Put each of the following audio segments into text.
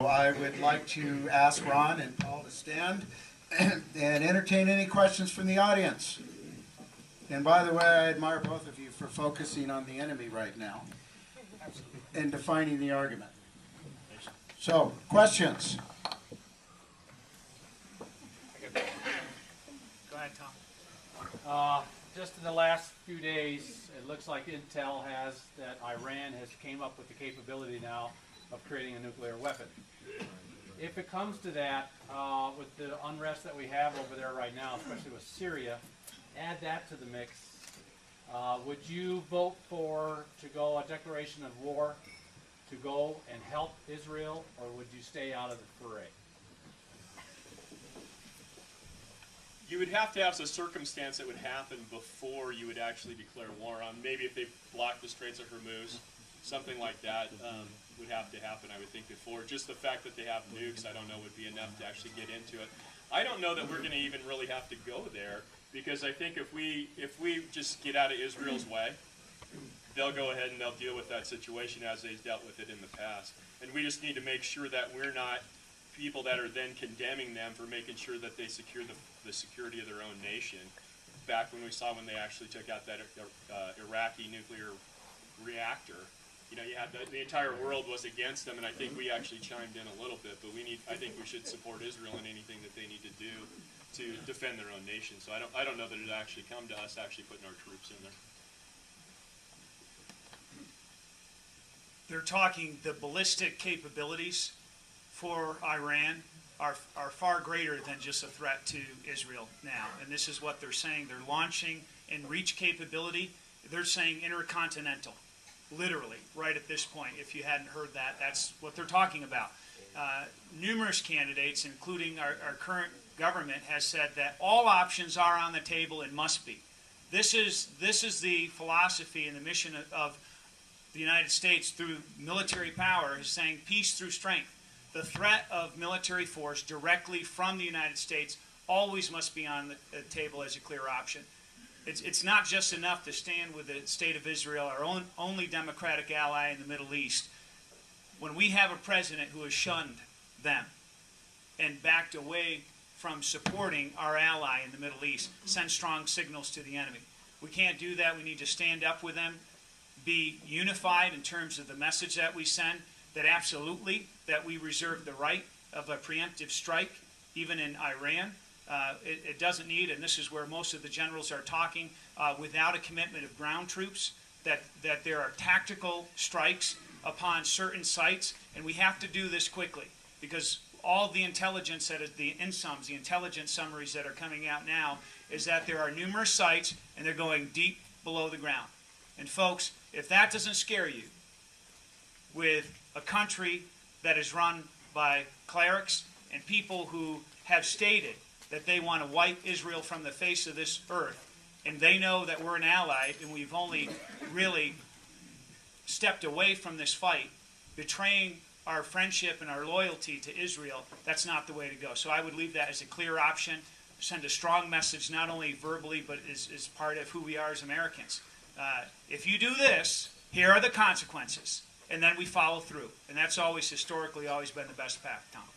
I would like to ask Ron and Paul to stand and entertain any questions from the audience. And by the way, I admire both of you for focusing on the enemy right now and defining the argument. So, questions? Go ahead, Tom. Just in the last few days, it looks like intel has that Iran has came up with the capability now of creating a nuclear weapon. If it comes to that, with the unrest that we have over there right now, especially with Syria, add that to the mix. Would you vote to go a declaration of war, to go and help Israel, or would you stay out of the fray? You would have to have a circumstance that would happen before you would actually declare war on. Maybe if they block the Straits of Hormuz, something like that would have to happen, I would think, before. Just the fact that they have nukes, I don't know, would be enough to actually get into it. I don't know that we're going to even really have to go there, because I think if we just get out of Israel's way, they'll go ahead and they'll deal with that situation as they've dealt with it in the past. And we just need to make sure that we're not people that are then condemning them for making sure that they secure the security of their own nation. Back when we saw when they actually took out that Iraqi nuclear reactor, you know, you had the entire world was against them, and I think we actually chimed in a little bit. But I think we should support Israel in anything that they need to do to defend their own nation. So I don't know that it actually come to us actually putting our troops in there. They're talking the ballistic capabilities for Iran are far greater than just a threat to Israel now. And this is what they're saying. They're launching in reach capability. They're saying intercontinental, literally, right at this point. If you hadn't heard that, that's what they're talking about. Numerous candidates, including our current government, has said that all options are on the table and must be. This is the philosophy and the mission of the United States through military power, is saying peace through strength. The threat of military force directly from the United States always must be on the table as a clear option. It's not just enough to stand with the state of Israel, our only democratic ally in the Middle East, when we have a president who has shunned them and backed away from supporting our ally in the Middle East, send strong signals to the enemy. We can't do that. We need to stand up with them, be unified in terms of the message that we send, that absolutely that we reserve the right of a preemptive strike, even in Iran. It doesn't need, and this is where most of the generals are talking, without a commitment of ground troops, that there are tactical strikes upon certain sites, and we have to do this quickly, because all the intelligence the intelligence summaries that are coming out now is that there are numerous sites, and they're going deep below the ground. And folks, if that doesn't scare you, with a country that is run by clerics and people who have stated that they want to wipe Israel from the face of this earth, and they know that we're an ally and we've only really stepped away from this fight, betraying our friendship and our loyalty to Israel, that's not the way to go. So I would leave that as a clear option, send a strong message, not only verbally, but as part of who we are as Americans. If you do this, here are the consequences. And then we follow through. And that's always, historically, always been the best path, Tom. The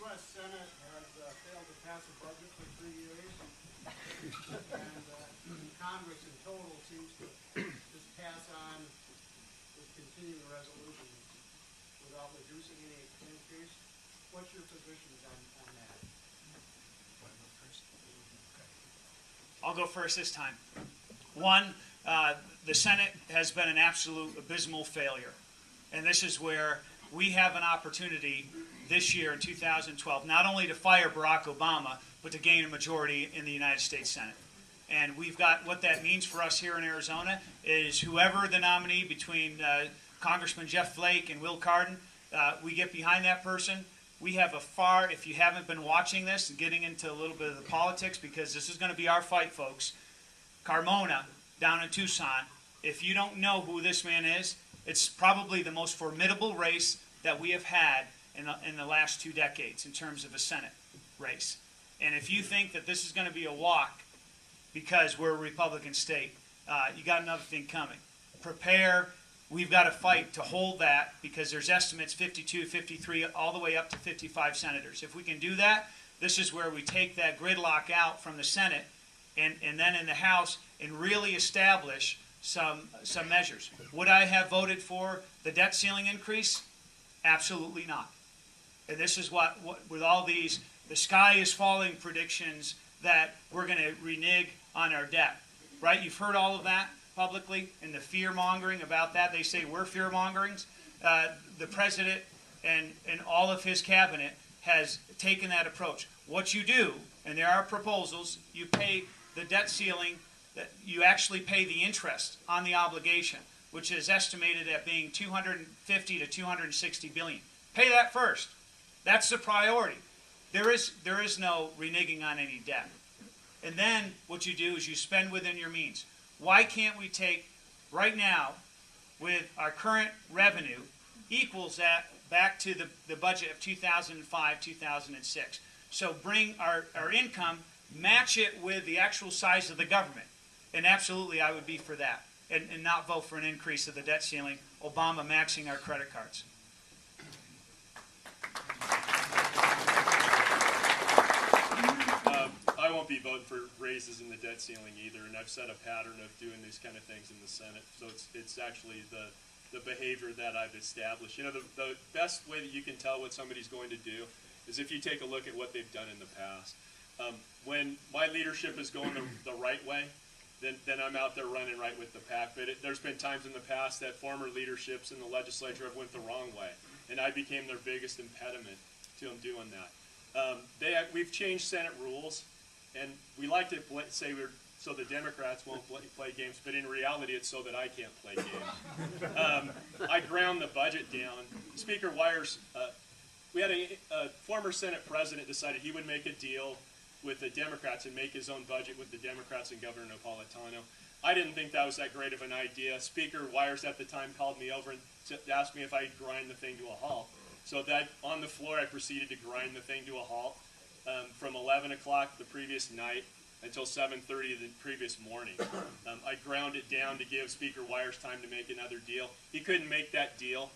U.S. Senate has failed to pass a budget for 3 years. And Congress in total seems to just pass on with continuing resolutions without reducing any increase. What's your position on that? I'll go first this time. One, the Senate has been an absolute abysmal failure. And this is where we have an opportunity this year in 2012, not only to fire Barack Obama, but to gain a majority in the United States Senate. And we've got, what that means for us here in Arizona is whoever the nominee between Congressman Jeff Flake and Will Cardin, we get behind that person. We have if you haven't been watching this and getting into a little bit of the politics, because this is going to be our fight, folks. Carmona, down in Tucson, if you don't know who this man is, it's probably the most formidable race that we have had in the last 2 decades in terms of a Senate race. And if you think that this is going to be a walk, because we're a Republican state. You got another thing coming. Prepare. We've got to fight to hold that because there's estimates 52, 53, all the way up to 55 senators. If we can do that, this is where we take that gridlock out from the Senate and then in the House and really establish some measures. Would I have voted for the debt ceiling increase? Absolutely not. And this is what with all these, the sky is falling predictions that we're going to renege on our debt, right? You've heard all of that publicly and the fear mongering about that. They say we're fear mongerings. The president and all of his cabinet has taken that approach. What you do, and there are proposals, you pay the debt ceiling, that you actually pay the interest on the obligation, which is estimated at being 250 to 260 billion. Pay that first. That's the priority. There is no reneging on any debt. And then what you do is you spend within your means. Why can't we take right now with our current revenue equals that back to the budget of 2005, 2006. So bring our income, match it with the actual size of the government. And absolutely I would be for that. And not vote for an increase of the debt ceiling, Obama maxing our credit cards. I won't be voting for raises in the debt ceiling either, and I've set a pattern of doing these kind of things in the Senate. So it's actually the behavior that I've established. You know, the best way that you can tell what somebody's going to do is if you take a look at what they've done in the past. When my leadership is going the right way, then I'm out there running right with the pack. But there's been times in the past that former leaderships in the legislature have went the wrong way, and I became their biggest impediment to them doing that. We've changed Senate rules, and we like to say we're so the Democrats won't play games, but in reality it's so that I can't play games. I ground the budget down. Speaker Wires, we had a former Senate president decided he would make a deal with the Democrats and make his own budget with the Democrats and Governor Napolitano. I didn't think that was that great of an idea. Speaker Wires at the time called me over and asked me if I'd grind the thing to a halt. So that on the floor I proceeded to grind the thing to a halt from 11 o'clock the previous night until 7:30 the previous morning. I ground it down to give Speaker Wires time to make another deal. He couldn't make that deal,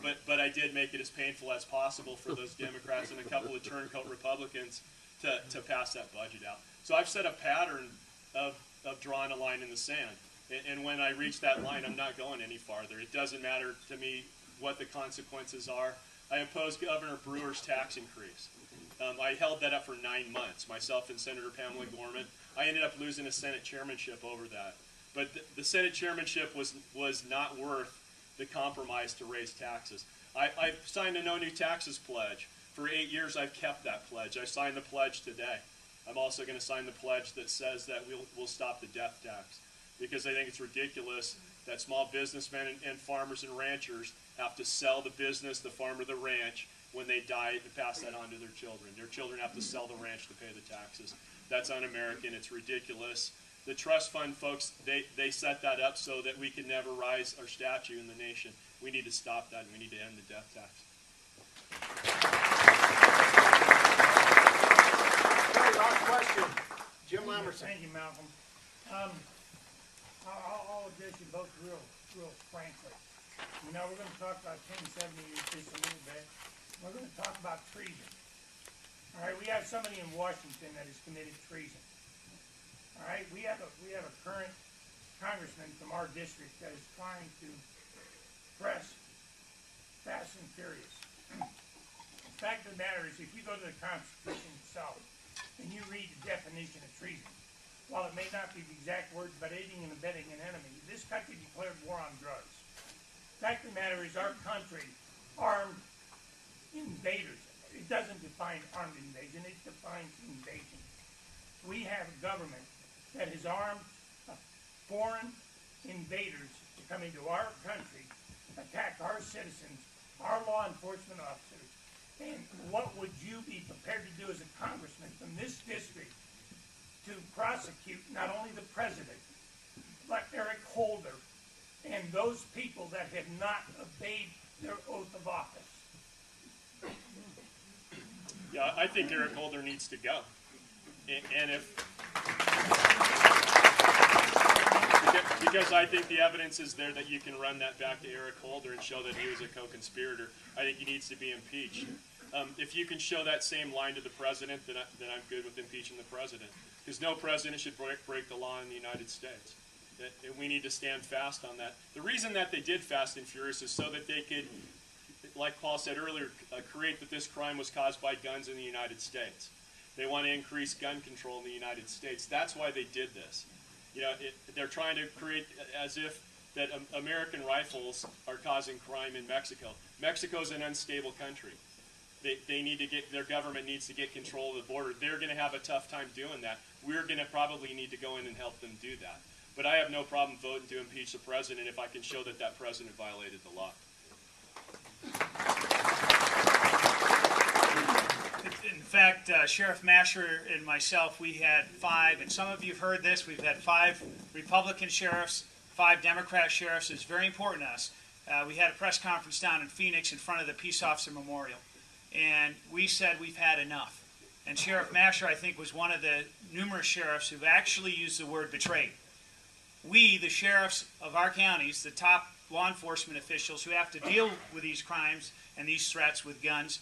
but I did make it as painful as possible for those Democrats and a couple of turncoat Republicans to pass that budget out. So I've set a pattern of drawing a line in the sand. And when I reach that line, I'm not going any farther. It doesn't matter to me what the consequences are. I opposed Governor Brewer's tax increase. I held that up for 9 months, myself and Senator Pamela Gorman. I ended up losing a Senate chairmanship over that. But the Senate chairmanship was not worth the compromise to raise taxes. I signed a no new taxes pledge. For 8 years, I've kept that pledge. I signed the pledge today. I'm also going to sign the pledge that says that we'll stop the death tax, because I think it's ridiculous that small businessmen and farmers and ranchers have to sell the business, the farm or the ranch, when they die to pass that on to their children. Their children have to sell the ranch to pay the taxes. That's un-American. It's ridiculous. The trust fund folks, they set that up so that we can never rise our statue in the nation. We need to stop that, and we need to end the death tax. Okay, last question. Jim Lamerson. Thank you, Malcolm. I'll address you both real frankly. You know, we're going to talk about 1070 just a little bit. We're going to talk about treason. All right, we have somebody in Washington that has committed treason. All right, we have a current congressman from our district that is trying to press fast and furious. The fact of the matter is, if you go to the Constitution itself and you read the definition of treason, while it may not be the exact words, but aiding and abetting an enemy, this country declared war on drugs. The fact of the matter is, our country armed invaders. It doesn't define armed invasion, it defines invasion. We have a government that has armed foreign invaders to come into our country, attack our citizens, our law enforcement officers. And what would you be prepared to do as a congressman from this district to prosecute not only the president, but Eric Holder and those people that have not obeyed their oath of office? Yeah, I think Eric Holder needs to go. And if because I think the evidence is there that you can run that back to Eric Holder and show that he was a co-conspirator. I think he needs to be impeached. If you can show that same line to the president, then I'm good with impeaching the president. Because no president should break the law in the United States. And we need to stand fast on that. The reason that they did Fast and Furious is so that they could, like Paul said earlier, create that this crime was caused by guns in the United States. They want to increase gun control in the United States. That's why they did this. You know, they're trying to create as if that American rifles are causing crime in Mexico. Mexico's an unstable country. They need to get, their government needs to get control of the border. They're going to have a tough time doing that. We're going to probably need to go in and help them do that. But I have no problem voting to impeach the president if I can show that that president violated the law. In fact, Sheriff Masher and myself, we had 5, and some of you have heard this, we've had 5 Republican sheriffs, 5 Democrat sheriffs. It's very important to us. We had a press conference down in Phoenix in front of the Peace Officer Memorial, and we said we've had enough. And Sheriff Masher, I think, was one of the numerous sheriffs who've actually used the word betrayed. We, the sheriffs of our counties, the top law enforcement officials who have to deal with these crimes and these threats with guns,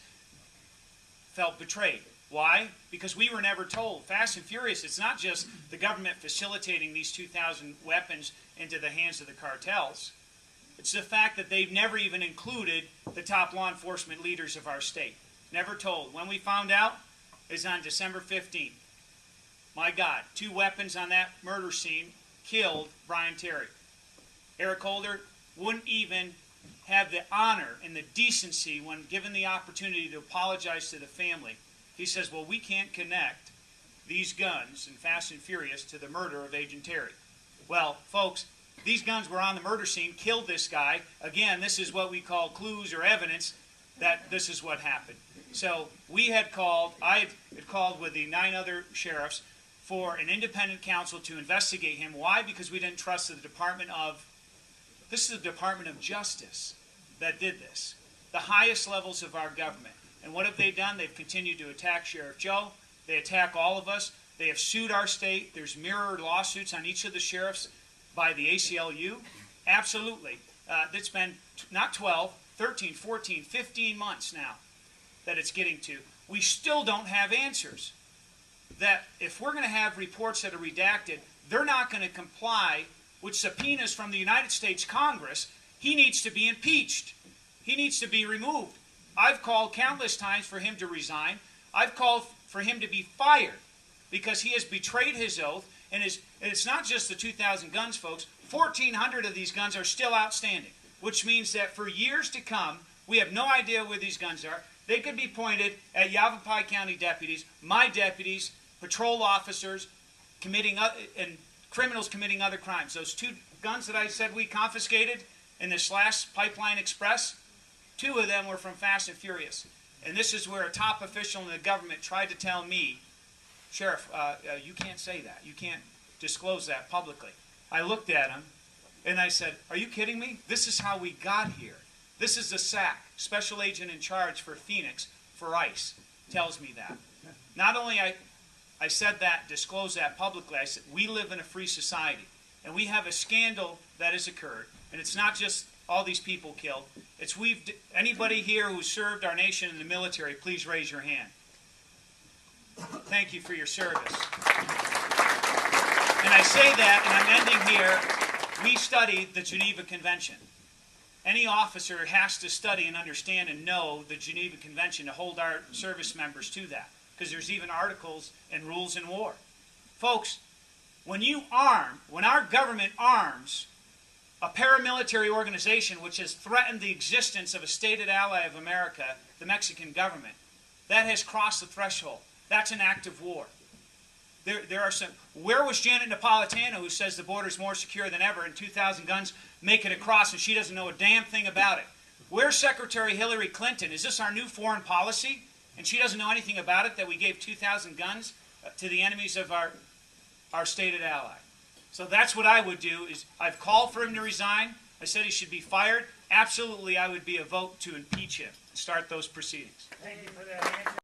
felt betrayed. Why? Because we were never told. Fast and Furious, it's not just the government facilitating these 2,000 weapons into the hands of the cartels. It's the fact that they've never even included the top law enforcement leaders of our state. Never told. When we found out is on December 15th. My God, 2 weapons on that murder scene killed Brian Terry. Eric Holder wouldn't even have the honor and the decency when given the opportunity to apologize to the family. He says, well, we can't connect these guns in Fast and Furious to the murder of Agent Terry. Well, folks, these guns were on the murder scene, killed this guy. Again, this is what we call clues or evidence that this is what happened. So we had called, I had called with the 9 other sheriffs for an independent counsel to investigate him. Why? Because we didn't trust the this is the Department of Justice that did this. The highest levels of our government. And what have they done? They've continued to attack Sheriff Joe. They attack all of us. They have sued our state. There's mirror lawsuits on each of the sheriffs by the ACLU. Absolutely. It's been not 12, 13, 14, 15 months now that it's getting to. We still don't have answers. That if we're going to have reports that are redacted, they're not going to comply with subpoenas from the United States Congress. He needs to be impeached. He needs to be removed. I've called countless times for him to resign. I've called for him to be fired because he has betrayed his oath. And it's not just the 2,000 guns, folks. 1,400 of these guns are still outstanding, which means that for years to come, we have no idea where these guns are. They could be pointed at Yavapai County deputies, my deputies, patrol officers, and criminals committing other crimes. Those 2 guns that I said we confiscated in this last Pipeline Express, 2 of them were from Fast and Furious. And this is where a top official in the government tried to tell me, Sheriff, you can't say that. You can't disclose that publicly. I looked at him and I said, are you kidding me? This is how we got here. This is the SAC, Special Agent in Charge for Phoenix, for ICE, tells me that. Not only I said that, disclosed that publicly, I said, we live in a free society. And we have a scandal that has occurred. And it's not just all these people killed. It's anybody here who served our nation in the military, please raise your hand. Thank you for your service. And I say that, and I'm ending here, we studied the Geneva Convention. Any officer has to study and understand and know the Geneva Convention to hold our service members to that. Because there's even articles and rules in war. Folks, when our government arms a paramilitary organization which has threatened the existence of a stated ally of America, the Mexican government, that has crossed the threshold. That's an act of war. There are some. Where was Janet Napolitano, who says the border is more secure than ever and 2,000 guns make it across and she doesn't know a damn thing about it? Where's Secretary Hillary Clinton? Is this our new foreign policy? And she doesn't know anything about it, that we gave 2,000 guns to the enemies of our stated ally. So that's what I would do. Is I've called for him to resign. I said he should be fired. Absolutely, I would be a vote to impeach him and start those proceedings. Thank you for that answer.